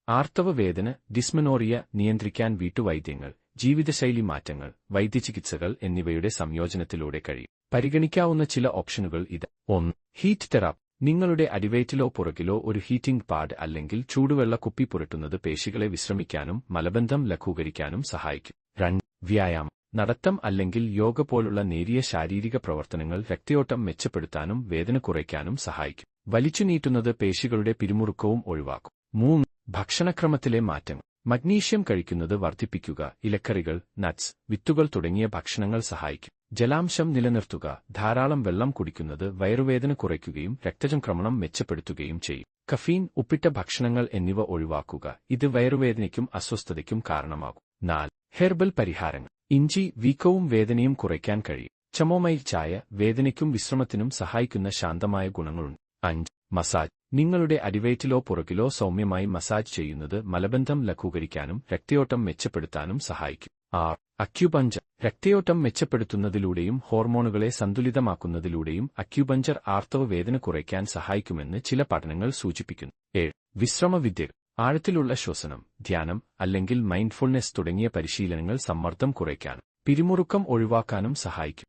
ആർത്തവ വേദന, ഡിസ്മെനോറിയ നിയന്ത്രിക്കാൻ വീട്ടുവൈദ്യങ്ങൾ, ജീവിതശൈലി മാറ്റങ്ങൾ, വൈദ്യചികിത്സകൾ എന്നിവയുടെ സംയോജനത്തിലൂടെ കഴിയും. പരിഗണിക്കാവുന്ന ചില ഓപ്ഷനുകൾ ഇത്. 1. Heat therapy. നിങ്ങളുടെ അടിവയറ്റിലോ പുറകിലോ ഒരു ഹീറ്റിംഗ് പാഡ് അല്ലെങ്കിൽ ചൂടുവെള്ള കുപ്പി പുരട്ടുന്നത് പേശികളെ വിശ്രമിക്കാനും മലബന്ധം ലഘൂകരിക്കാനും സഹായിക്കും. 2. വ്യായാമം. നടത്തം അല്ലെങ്കിൽ യോഗ പോലുള്ള നേരിയ ശാരീരിക പ്രവർത്തനങ്ങൾ രക്തയോട്ടം മെച്ചപ്പെടുത്താനും വേദന കുറയ്ക്കാനും സഹായിക്കും. വലിച്ചുനീട്ടുന്നത് പേശികളുടെ പിരിമുറുക്കവും ഒഴിവാക്കും. 3. ഭക്ഷണക്രമത്തിലെ മാറ്റങ്ങൾ. മഗ്നീഷ്യം കഴിക്കുന്നത് വർദ്ധിപ്പിക്കുക. ഇലക്കറികൾ, നട്ട്സ്, വിത്തുകൾ തുടങ്ങിയ ഭക്ഷണങ്ങൾ സഹായിക്കും. ജലാംശം നിലനിർത്തുക. ധാരാളം വെള്ളം കുടിക്കുന്നത് വയറുവേദന കുറയ്ക്കുകയും രക്തചംക്രമണം മെച്ചപ്പെടുത്തുകയും ചെയ്യും. കഫീൻ, ഉപ്പിട്ട ഭക്ഷണങ്ങൾ എന്നിവ ഒഴിവാക്കുക. ഇത് വയറുവേദനയ്ക്കും അസ്വസ്ഥതയ്ക്കും കാരണമാകും. 4. ഹെർബൽ പരിഹാരങ്ങൾ. ഇഞ്ചി വീക്കവും വേദനയും കുറയ്ക്കാൻ കഴിയും. ചമോമൈൽ ചായ വേദനയ്ക്കും വിശ്രമത്തിനും സഹായിക്കുന്ന ശാന്തമായ ഗുണങ്ങളുണ്ട്. 5. മസാജ്. നിങ്ങളുടെ അടിവയറ്റിലോ പുറകിലോ സൗമ്യമായി മസാജ് ചെയ്യുന്നത് മലബന്ധം ലഘൂകരിക്കാനും രക്തയോട്ടം മെച്ചപ്പെടുത്താനും സഹായിക്കും. 6. അക്യുപഞ്ചർ. രക്തയോട്ടം മെച്ചപ്പെടുത്തുന്നതിലൂടെയും ഹോർമോണുകളെ സന്തുലിതമാക്കുന്നതിലൂടെയും അക്യുപഞ്ചർ ആർത്തവ വേദന കുറയ്ക്കാൻ സഹായിക്കുമെന്ന് ചില പഠനങ്ങൾ സൂചിപ്പിക്കുന്നു. 7. വിശ്രമവിദ്യകൾ. ആഴത്തിലുള്ള ശ്വസനം, ധ്യാനം അല്ലെങ്കിൽ മൈൻഡ്ഫുൾനെസ് തുടങ്ങിയ പരിശീലനങ്ങൾ സമ്മർദ്ദം കുറയ്ക്കാനും പിരിമുറുക്കം ഒഴിവാക്കാനും സഹായിക്കും.